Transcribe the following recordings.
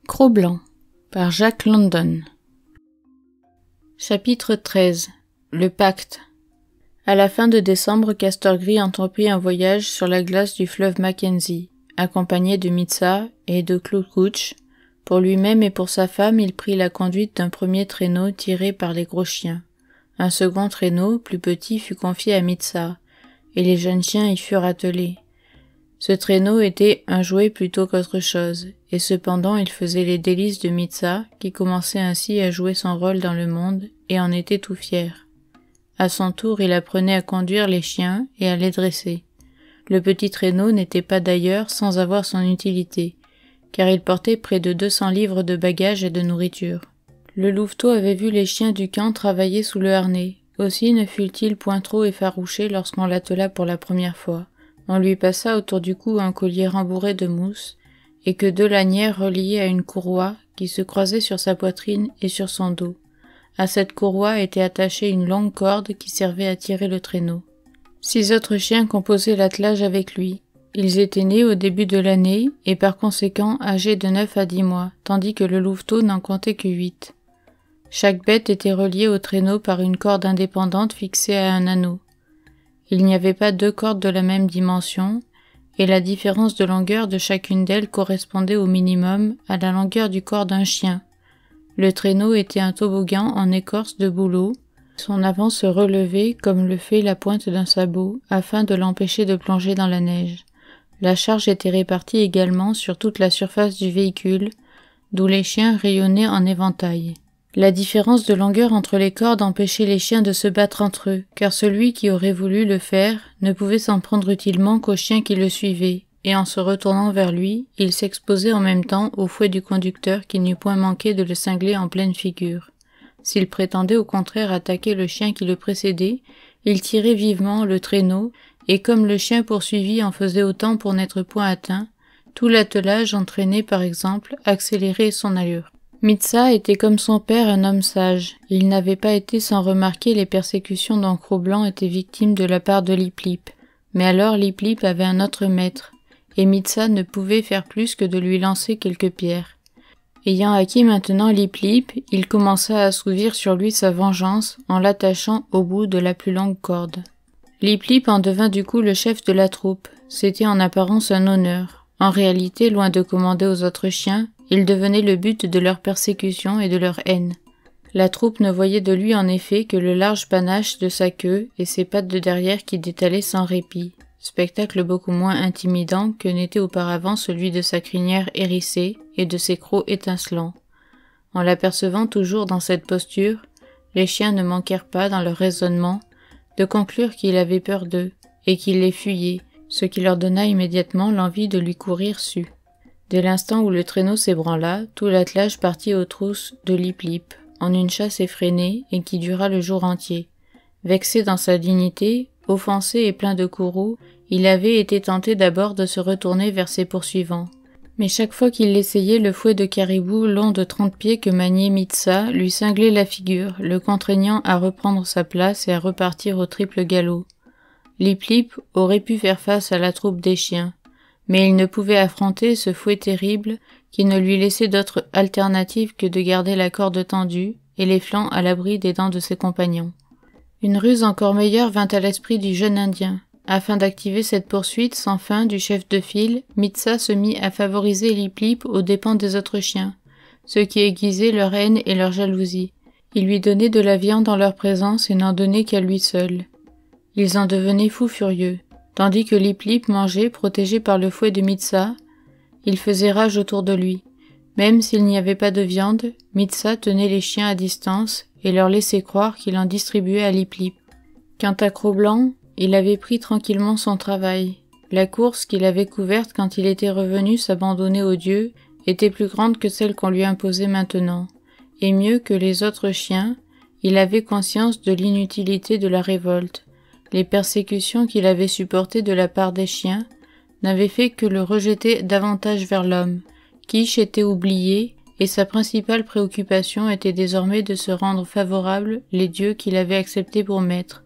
Cro-Blanc par Jack London. Chapitre 13. Le pacte. À la fin de décembre, Castor Gris entreprit un voyage sur la glace du fleuve Mackenzie, accompagné de Mitsah et de Clou-Couch. Pour lui-même et pour sa femme, il prit la conduite d'un premier traîneau tiré par les gros chiens. Un second traîneau, plus petit, fut confié à Mitsah, et les jeunes chiens y furent attelés. Ce traîneau était un jouet plutôt qu'autre chose, et cependant il faisait les délices de Mitsah, qui commençait ainsi à jouer son rôle dans le monde, et en était tout fier. À son tour, il apprenait à conduire les chiens et à les dresser. Le petit traîneau n'était pas d'ailleurs sans avoir son utilité, car il portait près de 200 livres de bagages et de nourriture. Le louveteau avait vu les chiens du camp travailler sous le harnais, aussi ne fut-il point trop effarouché lorsqu'on l'attela pour la première fois. On lui passa autour du cou un collier rembourré de mousse, et que 2 lanières reliées à une courroie qui se croisait sur sa poitrine et sur son dos. À cette courroie était attachée une longue corde qui servait à tirer le traîneau. 6 autres chiens composaient l'attelage avec lui. Ils étaient nés au début de l'année, et par conséquent âgés de 9 à 10 mois, tandis que le louveteau n'en comptait que 8. Chaque bête était reliée au traîneau par une corde indépendante fixée à un anneau. Il n'y avait pas 2 cordes de la même dimension, et la différence de longueur de chacune d'elles correspondait au minimum à la longueur du corps d'un chien. Le traîneau était un toboggan en écorce de bouleau, son avant se relevait comme le fait la pointe d'un sabot, afin de l'empêcher de plonger dans la neige. La charge était répartie également sur toute la surface du véhicule, d'où les chiens rayonnaient en éventail. La différence de longueur entre les cordes empêchait les chiens de se battre entre eux, car celui qui aurait voulu le faire ne pouvait s'en prendre utilement qu'aux chiens qui le suivaient, et en se retournant vers lui, il s'exposait en même temps au fouet du conducteur qui n'eût point manqué de le cingler en pleine figure. S'il prétendait au contraire attaquer le chien qui le précédait, il tirait vivement le traîneau, et comme le chien poursuivi en faisait autant pour n'être point atteint, tout l'attelage entraînait par exemple accélérait son allure. Mitsah était comme son père un homme sage. Il n'avait pas été sans remarquer les persécutions dont Cro-Blanc était victime de la part de Lip-Lip. Mais alors Lip-Lip avait un autre maître, et Mitsah ne pouvait faire plus que de lui lancer quelques pierres. Ayant acquis maintenant Lip-Lip, il commença à assouvir sur lui sa vengeance en l'attachant au bout de la plus longue corde. Lip-Lip en devint du coup le chef de la troupe. C'était en apparence un honneur. En réalité, loin de commander aux autres chiens, il devenait le but de leur persécution et de leur haine. La troupe ne voyait de lui en effet que le large panache de sa queue et ses pattes de derrière qui détalaient sans répit, spectacle beaucoup moins intimidant que n'était auparavant celui de sa crinière hérissée et de ses crocs étincelants. En l'apercevant toujours dans cette posture, les chiens ne manquèrent pas, dans leur raisonnement, de conclure qu'il avait peur d'eux et qu'il les fuyait, ce qui leur donna immédiatement l'envie de lui courir su. Dès l'instant où le traîneau s'ébranla, tout l'attelage partit aux trousses de Lip-Lip, en une chasse effrénée et qui dura le jour entier. Vexé dans sa dignité, offensé et plein de courroux, il avait été tenté d'abord de se retourner vers ses poursuivants. Mais chaque fois qu'il l'essayait, le fouet de caribou long de 30 pieds que maniait Mitsah lui cinglait la figure, le contraignant à reprendre sa place et à repartir au triple galop. Lip-Lip aurait pu faire face à la troupe des chiens, mais il ne pouvait affronter ce fouet terrible qui ne lui laissait d'autre alternative que de garder la corde tendue et les flancs à l'abri des dents de ses compagnons. Une ruse encore meilleure vint à l'esprit du jeune Indien. Afin d'activer cette poursuite sans fin du chef de file, Mitsah se mit à favoriser Lip-Lip aux dépens des autres chiens, ce qui aiguisait leur haine et leur jalousie. Il lui donnait de la viande en leur présence et n'en donnait qu'à lui seul. Ils en devenaient fous furieux. Tandis que Lip-Lip mangeait, protégé par le fouet de Mitsah, il faisait rage autour de lui. Même s'il n'y avait pas de viande, Mitsah tenait les chiens à distance et leur laissait croire qu'il en distribuait à Lip-Lip. Quant à Cro-Blanc, il avait pris tranquillement son travail. La course qu'il avait couverte quand il était revenu s'abandonner aux dieux était plus grande que celle qu'on lui imposait maintenant. Et mieux que les autres chiens, il avait conscience de l'inutilité de la révolte. Les persécutions qu'il avait supportées de la part des chiens n'avaient fait que le rejeter davantage vers l'homme. Quiche était oublié, et sa principale préoccupation était désormais de se rendre favorable les dieux qu'il avait acceptés pour maîtres.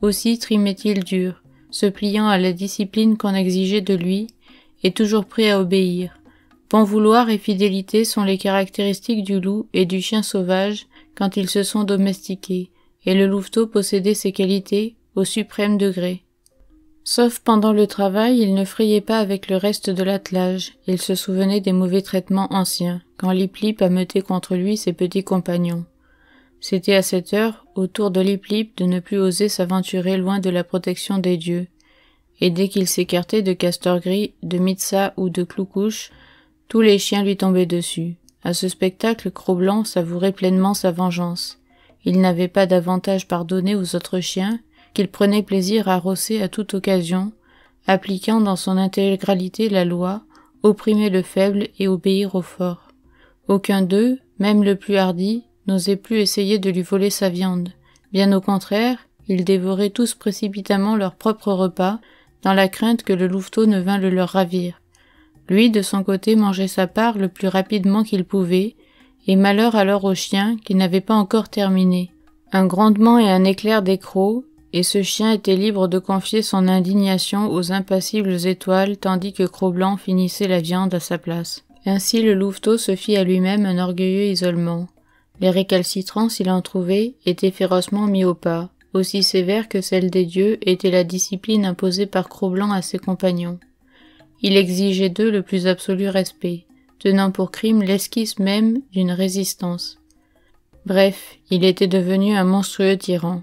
Aussi trimait-il dur, se pliant à la discipline qu'on exigeait de lui, et toujours prêt à obéir. Bon vouloir et fidélité sont les caractéristiques du loup et du chien sauvage quand ils se sont domestiqués, et le louveteau possédait ces qualités au suprême degré. Sauf pendant le travail, il ne frayait pas avec le reste de l'attelage, il se souvenait des mauvais traitements anciens, quand Lip-Lip ameutait contre lui ses petits compagnons. C'était à cette heure, au tour de Lip-Lip de ne plus oser s'aventurer loin de la protection des dieux, et dès qu'il s'écartait de Castor-Gris, de Mitsas ou de Clou-Couche, tous les chiens lui tombaient dessus. À ce spectacle, Cro-Blanc savourait pleinement sa vengeance. Il n'avait pas davantage pardonné aux autres chiens, qu'il prenait plaisir à rosser à toute occasion, appliquant dans son intégralité la loi, opprimer le faible et obéir au fort. Aucun d'eux, même le plus hardi, n'osait plus essayer de lui voler sa viande. Bien au contraire, ils dévoraient tous précipitamment leur propre repas, dans la crainte que le louveteau ne vînt le leur ravir. Lui, de son côté, mangeait sa part le plus rapidement qu'il pouvait, et malheur alors au chien qui n'avait pas encore terminé. Un grondement et un éclair d'écrou, et ce chien était libre de confier son indignation aux impassibles étoiles tandis que Cro-Blanc finissait la viande à sa place. Ainsi le louveteau se fit à lui-même un orgueilleux isolement. Les récalcitrants, s'il en trouvait, étaient férocement mis au pas. Aussi sévère que celle des dieux était la discipline imposée par Cro-Blanc à ses compagnons. Il exigeait d'eux le plus absolu respect, tenant pour crime l'esquisse même d'une résistance. Bref, il était devenu un monstrueux tyran.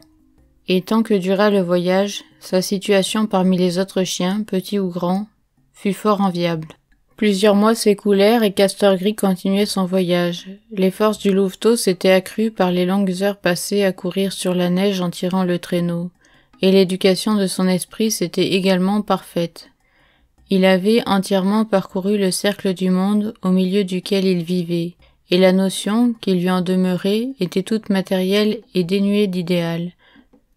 Et tant que dura le voyage, sa situation parmi les autres chiens, petits ou grands, fut fort enviable. Plusieurs mois s'écoulèrent et Castor-Gris continuait son voyage. Les forces du louveteau s'étaient accrues par les longues heures passées à courir sur la neige en tirant le traîneau, et l'éducation de son esprit s'était également parfaite. Il avait entièrement parcouru le cercle du monde au milieu duquel il vivait, et la notion qui lui en demeurait était toute matérielle et dénuée d'idéal.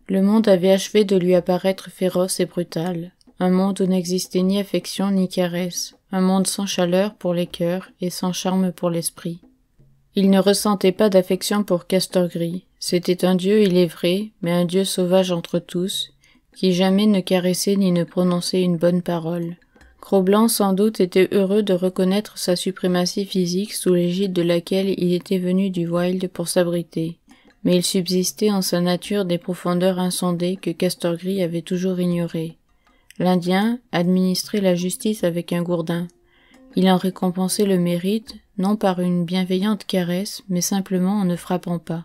Le monde avait achevé de lui apparaître féroce et brutal, un monde où n'existait ni affection ni caresse, un monde sans chaleur pour les cœurs et sans charme pour l'esprit. Il ne ressentait pas d'affection pour Castor-Gris, c'était un dieu il est vrai, mais un dieu sauvage entre tous, qui jamais ne caressait ni ne prononçait une bonne parole. Cro-Blanc sans doute était heureux de reconnaître sa suprématie physique sous l'égide de laquelle il était venu du Wild pour s'abriter, mais il subsistait en sa nature des profondeurs insondées que Castor-Gris avait toujours ignorées. L'Indien administrait la justice avec un gourdin. Il en récompensait le mérite, non par une bienveillante caresse, mais simplement en ne frappant pas.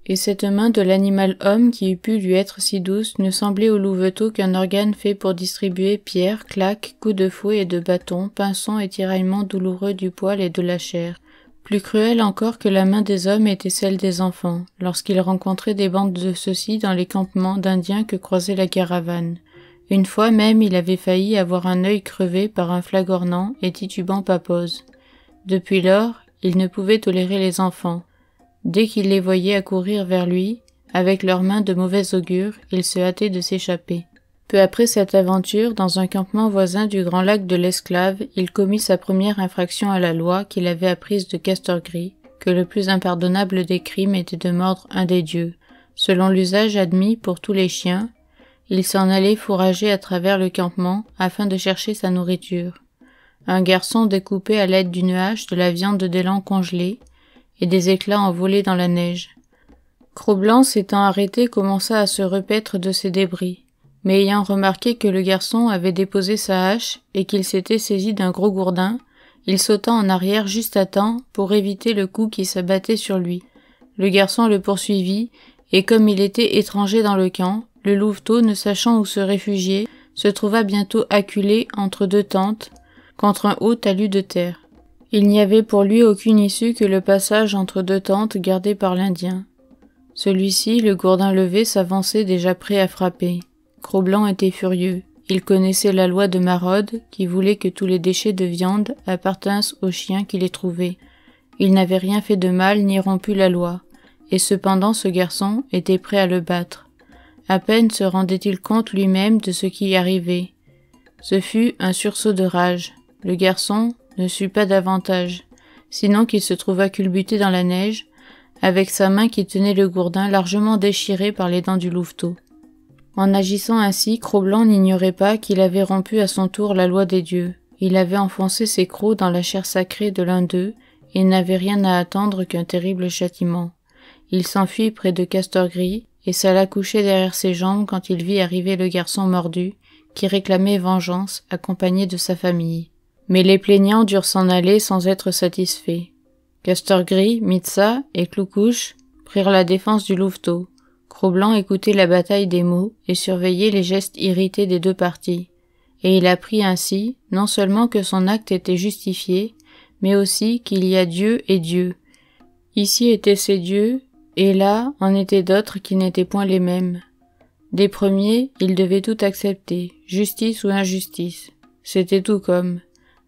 Et cette main de l'animal-homme qui eût pu lui être si douce ne semblait au louveteau qu'un organe fait pour distribuer pierres, claques, coups de fouet et de bâtons, pinçons et tiraillements douloureux du poil et de la chair. Plus cruelle encore que la main des hommes était celle des enfants, lorsqu'ils rencontraient des bandes de ceux-ci dans les campements d'Indiens que croisait la caravane. Une fois même il avait failli avoir un œil crevé par un flagornant et titubant Papose. Depuis lors, il ne pouvait tolérer les enfants. Dès qu'il les voyait accourir vers lui, avec leurs mains de mauvais augure, il se hâtait de s'échapper. Peu après cette aventure, dans un campement voisin du grand lac de l'Esclave, il commit sa première infraction à la loi qu'il avait apprise de Castor-Gris, que le plus impardonnable des crimes était de mordre un des dieux. Selon l'usage admis pour tous les chiens, il s'en allait fourrager à travers le campement afin de chercher sa nourriture. Un garçon découpait à l'aide d'une hache de la viande d'élan congelée et des éclats envolés dans la neige. Cro-Blanc s'étant arrêté commença à se repaître de ses débris, mais ayant remarqué que le garçon avait déposé sa hache et qu'il s'était saisi d'un gros gourdin, il sauta en arrière juste à temps pour éviter le coup qui s'abattait sur lui. Le garçon le poursuivit, et comme il était étranger dans le camp, le louveteau, ne sachant où se réfugier, se trouva bientôt acculé entre deux tentes, contre un haut talus de terre. Il n'y avait pour lui aucune issue que le passage entre deux tentes gardées par l'Indien. Celui-ci, le gourdin levé, s'avançait déjà prêt à frapper. Cro-Blanc était furieux. Il connaissait la loi de Marode, qui voulait que tous les déchets de viande appartinssent aux chiens qui les trouvaient. Il n'avait rien fait de mal ni rompu la loi, et cependant ce garçon était prêt à le battre. À peine se rendait-il compte lui-même de ce qui y arrivait. Ce fut un sursaut de rage. Le garçon ne sut pas davantage, sinon qu'il se trouva culbuté dans la neige, avec sa main qui tenait le gourdin largement déchiré par les dents du louveteau. En agissant ainsi, Cro-Blanc n'ignorait pas qu'il avait rompu à son tour la loi des dieux, Il avait enfoncé ses crocs dans la chair sacrée de l'un d'eux et n'avait rien à attendre qu'un terrible châtiment. Il s'enfuit près de Castor Gris et s'alla coucher derrière ses jambes quand il vit arriver le garçon mordu qui réclamait vengeance accompagné de sa famille. Mais les plaignants durent s'en aller sans être satisfaits. Castor Gris, Mitsas et Clou-Couche prirent la défense du louveteau. Cro-Blanc écoutait la bataille des mots et surveillait les gestes irrités des deux parties. Et il apprit ainsi, non seulement que son acte était justifié, mais aussi qu'il y a Dieu et Dieu. Ici étaient ces dieux, et là en étaient d'autres qui n'étaient point les mêmes. Des premiers, il devait tout accepter, justice ou injustice. C'était tout comme.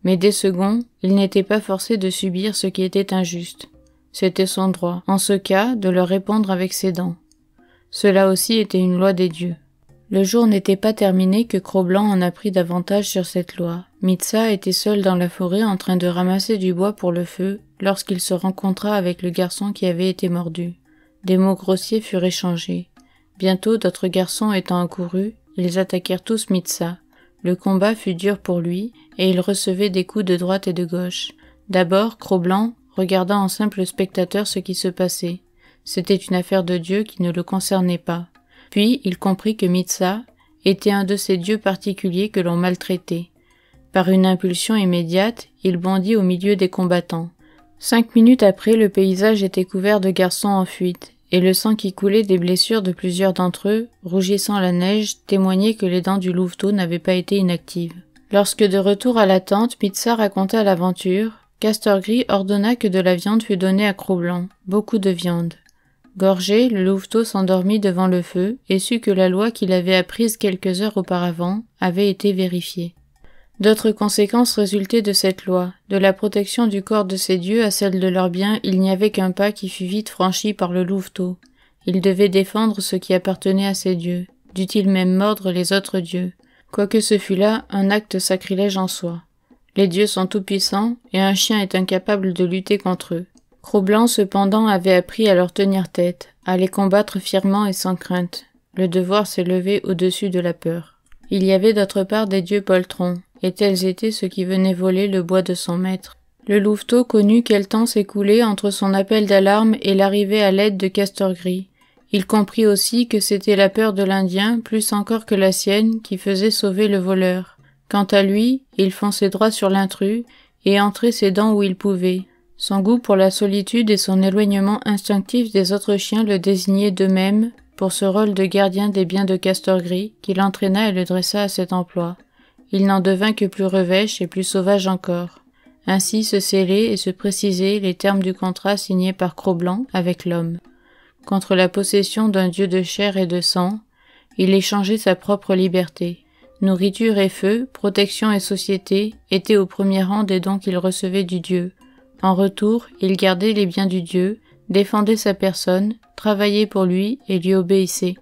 Mais des seconds, il n'était pas forcé de subir ce qui était injuste. C'était son droit, en ce cas, de leur répondre avec ses dents. Cela aussi était une loi des dieux. Le jour n'était pas terminé que Cro-Blanc en apprit davantage sur cette loi. Mitsas était seul dans la forêt en train de ramasser du bois pour le feu lorsqu'il se rencontra avec le garçon qui avait été mordu. Des mots grossiers furent échangés. Bientôt, d'autres garçons étant accourus, ils attaquèrent tous Mitsas. Le combat fut dur pour lui, et il recevait des coups de droite et de gauche. D'abord, Cro-Blanc regarda en simple spectateur ce qui se passait. C'était une affaire de Dieu qui ne le concernait pas. Puis, il comprit que Mitsas était un de ces dieux particuliers que l'on maltraitait. Par une impulsion immédiate, il bondit au milieu des combattants. 5 minutes après, le paysage était couvert de garçons en fuite, et le sang qui coulait des blessures de plusieurs d'entre eux, rougissant la neige, témoignait que les dents du louveteau n'avaient pas été inactives. Lorsque de retour à la tente, Mitsas raconta l'aventure, Castor Gris ordonna que de la viande fût donnée à Cro-Blanc, beaucoup de viande. Gorgé, le louveteau s'endormit devant le feu et sut que la loi qu'il avait apprise quelques heures auparavant avait été vérifiée. D'autres conséquences résultaient de cette loi. De la protection du corps de ces dieux à celle de leurs biens, il n'y avait qu'un pas qui fut vite franchi par le louveteau. Il devait défendre ce qui appartenait à ces dieux. Dut-il même mordre les autres dieux? Quoique ce fût là un acte sacrilège en soi. Les dieux sont tout-puissants, et un chien est incapable de lutter contre eux. Cro-Blanc, cependant, avait appris à leur tenir tête, à les combattre fièrement et sans crainte. Le devoir s'élevait au-dessus de la peur. Il y avait d'autre part des dieux poltrons, et tels étaient ceux qui venaient voler le bois de son maître. Le louveteau connut quel temps s'écoulait entre son appel d'alarme et l'arrivée à l'aide de Castor Gris. Il comprit aussi que c'était la peur de l'Indien, plus encore que la sienne, qui faisait sauver le voleur. Quant à lui, il fonçait droit sur l'intrus, et entrait ses dents où il pouvait. Son goût pour la solitude et son éloignement instinctif des autres chiens le désignaient d'eux-mêmes pour ce rôle de gardien des biens de Castor Gris, qui l'entraîna et le dressa à cet emploi. Il n'en devint que plus revêche et plus sauvage encore. Ainsi se scellaient et se précisaient les termes du contrat signé par Cro-Blanc avec l'homme. Contre la possession d'un dieu de chair et de sang, il échangeait sa propre liberté. Nourriture et feu, protection et société étaient au premier rang des dons qu'il recevait du dieu. En retour, il gardait les biens du dieu, défendait sa personne, travaillait pour lui et lui obéissait.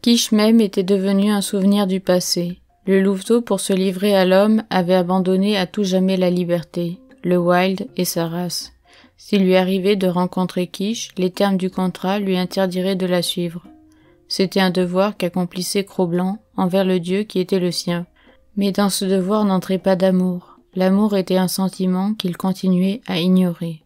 Kish même était devenu un souvenir du passé. Le louveteau, pour se livrer à l'homme, avait abandonné à tout jamais la liberté, le wild et sa race. S'il lui arrivait de rencontrer Kish, les termes du contrat lui interdiraient de la suivre. C'était un devoir qu'accomplissait Cro-Blanc envers le dieu qui était le sien. Mais dans ce devoir n'entrait pas d'amour. L'amour était un sentiment qu'il continuait à ignorer.